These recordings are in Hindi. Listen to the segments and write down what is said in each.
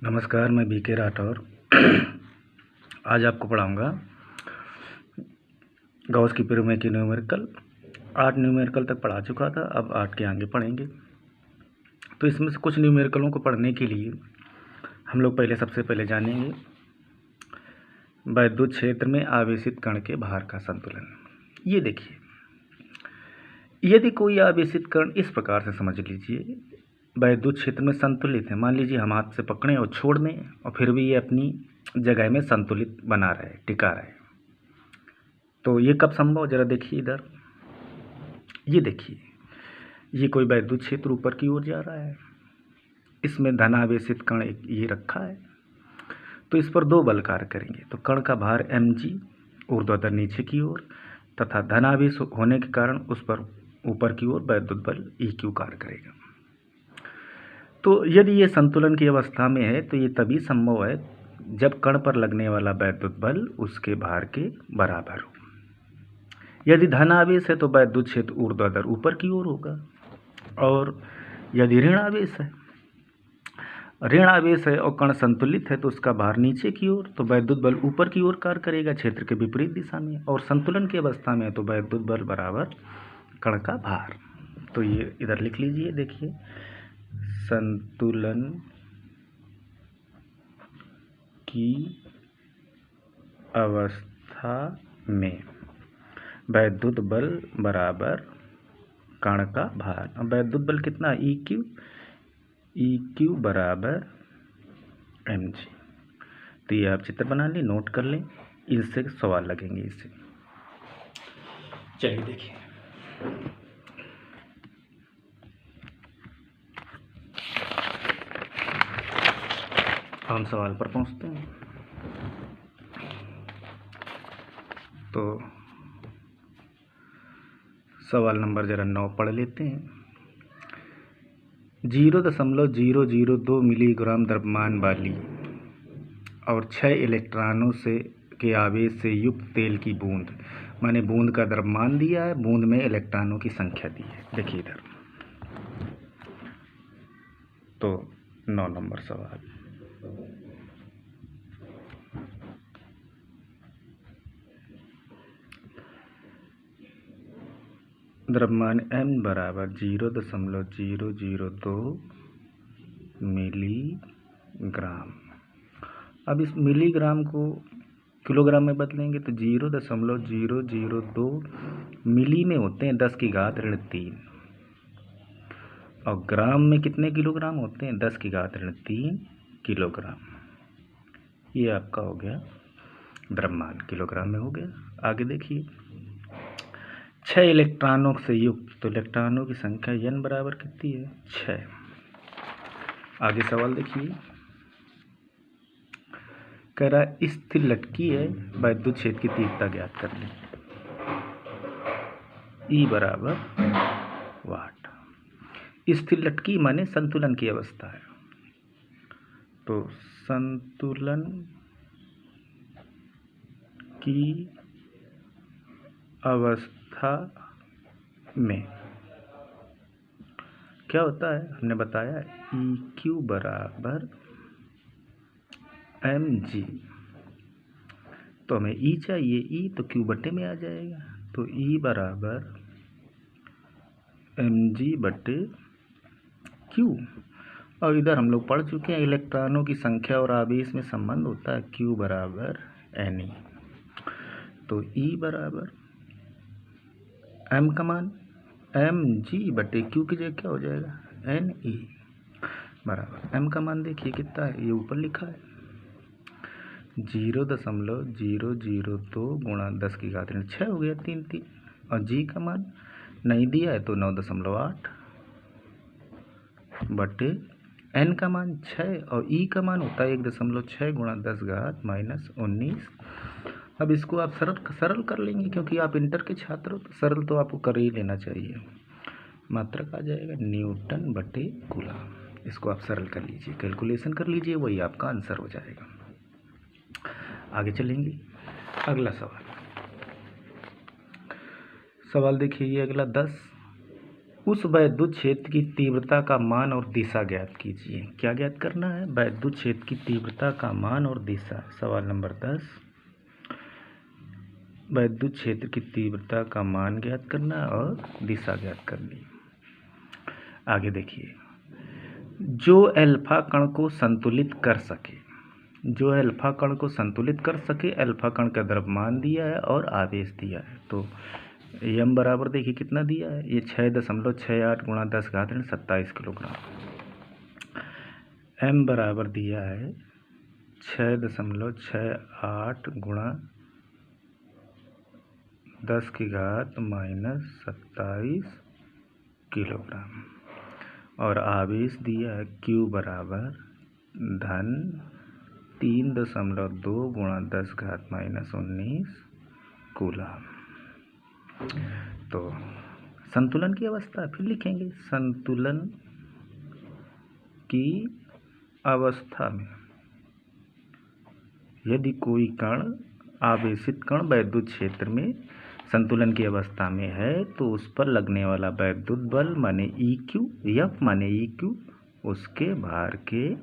नमस्कार, मैं बीके राठौर। आज आपको पढ़ाऊँगा गॉस की प्रमेय की न्यूमेरिकल। 8 न्यूमेरिकल तक पढ़ा चुका था, अब 8 के आगे पढ़ेंगे। तो इसमें से कुछ न्यूमेरिकलों को पढ़ने के लिए हम लोग सबसे पहले जानेंगे वैद्युत क्षेत्र में आवेशित कण के भार का संतुलन। ये देखिए, यदि कोई आवेशित कण इस प्रकार से समझ लीजिए वैद्युत क्षेत्र में संतुलित है। मान लीजिए हम हाथ से पकड़ें और छोड़ दें और फिर भी ये अपनी जगह में संतुलित बना रहे, टिका रहे, तो ये कब संभव? जरा देखिए इधर, ये देखिए, ये कोई वैद्युत क्षेत्र ऊपर की ओर जा रहा है, इसमें धनावेशित कण ये रखा है, तो इस पर दो बल कार्य करेंगे। तो कण का भार mg ऊर्ध्वाधर नीचे की ओर तथा धनावेश होने के कारण उस पर ऊपर की ओर वैद्युत बल EQ कार्य करेगा। तो यदि ये संतुलन की अवस्था में है तो ये तभी संभव है जब कण पर लगने वाला वैद्युत बल उसके भार के बराबर हो। यदि धनावेश है तो वैद्युत क्षेत्र ऊर्ध्वाधर ऊपर की ओर होगा, और यदि ऋण आवेश है और कण संतुलित है तो उसका भार नीचे की ओर, तो वैद्युत बल ऊपर की ओर कार्य करेगा क्षेत्र के विपरीत दिशा में। और संतुलन की अवस्था में है तो वैद्युत बल बराबर कण का भार। तो ये इधर लिख लीजिए, देखिए, संतुलन की अवस्था में वैद्युत बल बराबर कण का भार। अब वैद्युत बल कितना? EQ बराबर mg। तो ये आप चित्र बना लें, नोट कर लें, इनसे सवाल लगेंगे इससे। चलिए देखिए, हम सवाल पर पहुंचते हैं। तो सवाल नंबर जरा 9 पढ़ लेते हैं। 0.002 मिलीग्राम द्रव्यमान वाली और 6 इलेक्ट्रॉनों से के आवेश से युक्त तेल की बूंद, मैंने बूंद का द्रव्यमान दिया है, बूंद में इलेक्ट्रॉनों की संख्या दी है। देखिए इधर, तो 9 नंबर सवाल, द्रव्यमान m बराबर 0.002 मिलीग्राम। अब इस मिलीग्राम को किलोग्राम में बदलेंगे तो 0.002 मिली में होते हैं 10⁻³ और ग्राम में कितने किलोग्राम होते हैं? 10⁻³ किलोग्राम। ये आपका हो गया द्रव्यमान, किलोग्राम में हो गया। आगे देखिए, 6 इलेक्ट्रॉनों से युक्त, तो इलेक्ट्रॉनों की संख्या n बराबर कितनी है? 6। आगे सवाल देखिए, कह रहा है स्थिर लटकी है, वैद्युत क्षेत्र की तीव्रता ज्ञात कर लें। E बराबर वाट। स्थिर लटकी माने संतुलन की अवस्था है, तो संतुलन की अवस्था में क्या होता है? हमने बताया EQ बराबर mg। तो हमें E चाहिए, E तो Q बट्टे में आ जाएगा, तो E बराबर mg बट्टे Q। और इधर हम लोग पढ़ चुके हैं इलेक्ट्रॉनों की संख्या और आवेश में संबंध होता है Q बराबर Ne। तो E बराबर m का मान mg बट्टे Q की जगह क्या हो जाएगा? Ne बराबर m का मान देखिए कितना है, ये ऊपर लिखा है 0.002 गुणा 10⁻⁶ हो गया 3 और g का मान नहीं दिया है तो 9.8 बटे n का मान 6 और e का मान होता है 1.6 गुणा 10⁻⁻19। अब इसको आप सरल कर लेंगे, क्योंकि आप इंटर के छात्र हो तो सरल तो आपको कर ही लेना चाहिए। मात्रक आ जाएगा न्यूटन बटे कूलम। इसको आप सरल कर लीजिए, कैलकुलेशन कर लीजिए, वही आपका आंसर हो जाएगा। आगे चलेंगे, अगला सवाल देखिए, ये अगला 10। उस वैद्युत क्षेत्र की तीव्रता का मान और दिशा ज्ञात कीजिए। क्या ज्ञात करना है? वैद्युत क्षेत्र की तीव्रता का मान और दिशा। सवाल नंबर 10, वैद्युत क्षेत्र की तीव्रता का मान ज्ञात करना और दिशा ज्ञात करनी। आगे देखिए, जो अल्फा कण को संतुलित कर सके, जो अल्फा कण को संतुलित कर सके, अल्फा कण का द्रव्यमान दिया है और आवेश दिया है। तो यम बराबर देखिए कितना दिया है, ये 6.68 गुणा 10⁻27 किलोग्राम। एम बराबर दिया है 6.68 गुणा 10⁻27 किलोग्राम और आवेश दिया है Q बराबर धन 3.2 गुणा 10⁻−19 कूलम। तो संतुलन की अवस्था फिर लिखेंगे। संतुलन की अवस्था में यदि कोई कण, आवेशित कण वैद्युत क्षेत्र में संतुलन की अवस्था में है तो उस पर लगने वाला वैद्युत बल माने EQ, F माने EQ उसके भार के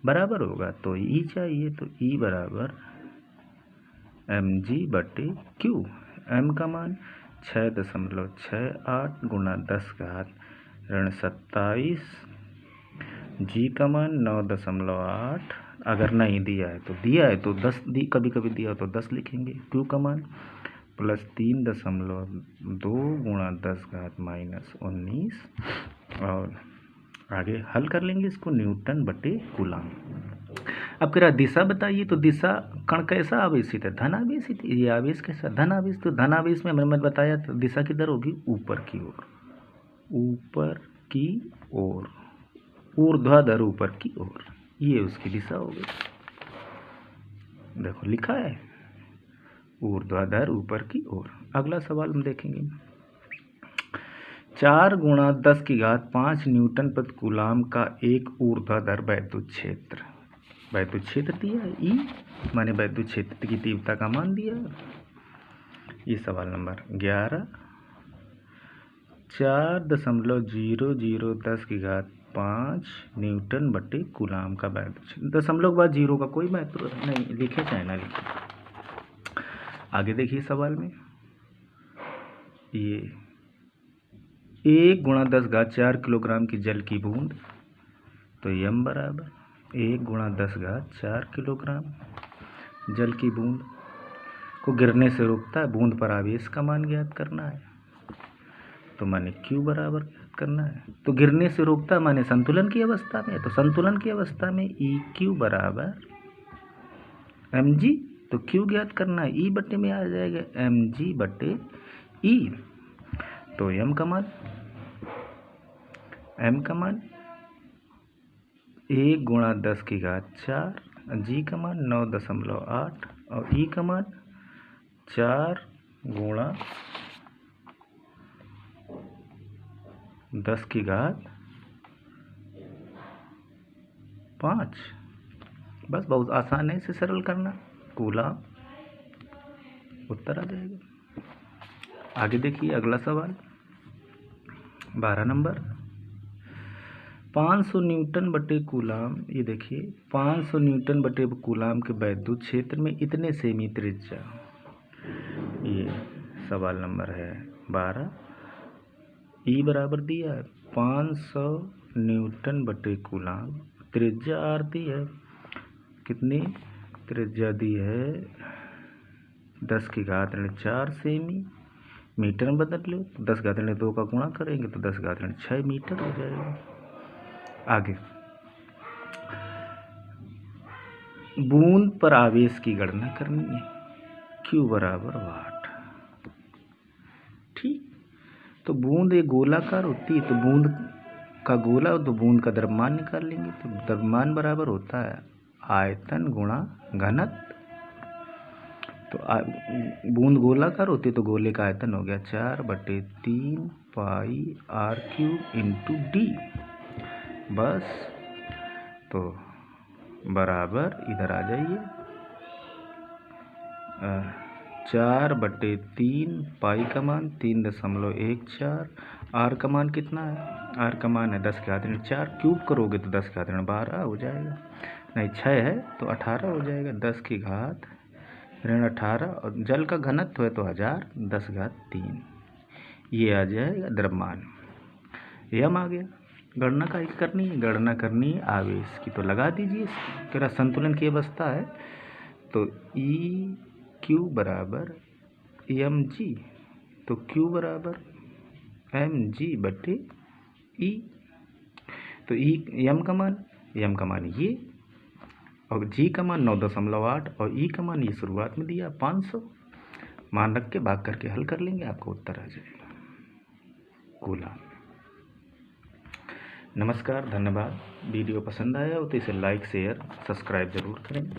बराबर होगा। तो E चाहिए, तो E बराबर mg/q। m का मान 6.68 गुणा 10⁻27, g का मान 9.8। अगर नहीं दिया है तो 10 कभी कभी दिया हो तो 10 लिखेंगे। q का मान प्लस 3.2 गुणा 10⁻−19 और आगे हल कर लेंगे इसको न्यूटन/कूलम। अब कह रहा दिशा बताइए, तो दिशा कण कैसा आवेशित है? धन आवेशित। ये आवेश कैसा? धन आवेश। तो धन आवेश में मैंने बताया तो दिशा किधर होगी? ऊपर की ओर, ऊपर की ओर, ऊर्ध्वाधर ऊपर की ओर, ये उसकी दिशा हो गई। देखो लिखा है ऊर्ध्वाधर ऊपर की ओर। अगला सवाल हम देखेंगे। 4 गुणा 10⁵ न्यूटन प्रति कूलम का एक ऊर्ध्वाधर वैद्युत क्षेत्र, वैद्युत क्षेत्र दिया है E माने वैद्युत क्षेत्र की तीव्रता का मान दिया है। ये सवाल नंबर 11। 4.0010⁵ न्यूटन/कूलम का वैद्युत क्षेत्र। दशमलव के बाद 0 का कोई महत्व नहीं, लिखे चाहे ना लिखे। आगे देखिए सवाल में, ये 1 गुणा 10⁻4 किलोग्राम की जल की बूंद, तो m बराबर 1 गुणा 10⁻4 किलोग्राम जल की बूंद को गिरने से रोकता है। बूंद पर आवेश का मान ज्ञात करना है, तो माने Q बराबर ज्ञात करना है। तो गिरने से रोकता है माने संतुलन की अवस्था में, तो संतुलन की अवस्था में EQ बराबर mg, तो Q ज्ञात करना है, E बट्टे में आ जाएगा mg/E। तो m का मान 1 गुणा 10⁻4, g का मान 9.8 और E का मान 4 गुणा 10⁵5। बस बहुत आसान है इसे सरल करना, कूलम उत्तर आ जाएगा। आगे देखिए अगला सवाल 12 नंबर। 500 न्यूटन/कूलम, ये देखिए 500 न्यूटन/कूलम के वैद्युत क्षेत्र में इतने सेमी त्रिज्या, ये सवाल नंबर है 12। E बराबर दिया है 500 न्यूटन/कूलम, त्रिज्या R दी है, कितनी त्रिज्या दी है? 10⁻4 सेमी। मीटर में बदल लो, 10⁻2 का गुणा करेंगे तो 10⁻6 मीटर हो जाएगा। आगे बूंद पर आवेश की गणना करनी है, Q बराबर वाट। ठीक, तो बूंद एक गोलाकार होती है, तो बूंद का गोला तो बूंद का द्रव्यमान निकाल लेंगे। तो द्रव्यमान बराबर होता है आयतन गुणा घनत्व। तो बूंद गोलाकार होती है तो गोले का आयतन हो गया 4/3 पाई r³ × d। बस, तो बराबर इधर आ जाइए 4/3 पाई का मान 3.14 आर का मान कितना है, आर का मान है 10⁻4, क्यूब करोगे तो 10⁻12 हो जाएगा, नहीं 6 है तो 18 हो जाएगा, 10⁻18 और जल का घनत्व है तो 1000, 10⁻3 ये आ जाएगा द्रव्यमान। यम आ गया। गणना का करनी है, गणना करनी है आवेश की, तो लगा दीजिए। कह रहा संतुलन की अवस्था है तो ई क्यू बराबर एम जी, तो क्यू बराबर एम जी बटे ई, तो ई एम का मान ये और जी का मान 9.8 और ई का मान ये शुरुआत में दिया 500, मान रख के भाग करके हल कर लेंगे, आपको उत्तर आ जाएगा कूलाम। नमस्कार, धन्यवाद। वीडियो पसंद आया हो तो इसे लाइक शेयर सब्सक्राइब ज़रूर करें।